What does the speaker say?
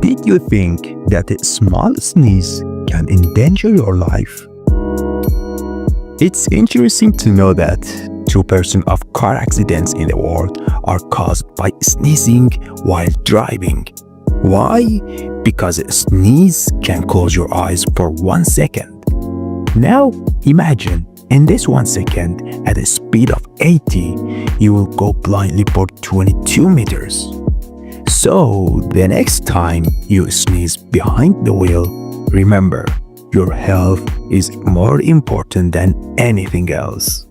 Did you think that a small sneeze can endanger your life? It's interesting to know that 2% of car accidents in the world are caused by sneezing while driving. Why? Because a sneeze can close your eyes for 1 second. Now imagine in this 1 second, at a speed of 80, you will go blindly for 22 meters. So the next time you sneeze behind the wheel, remember, your health is more important than anything else.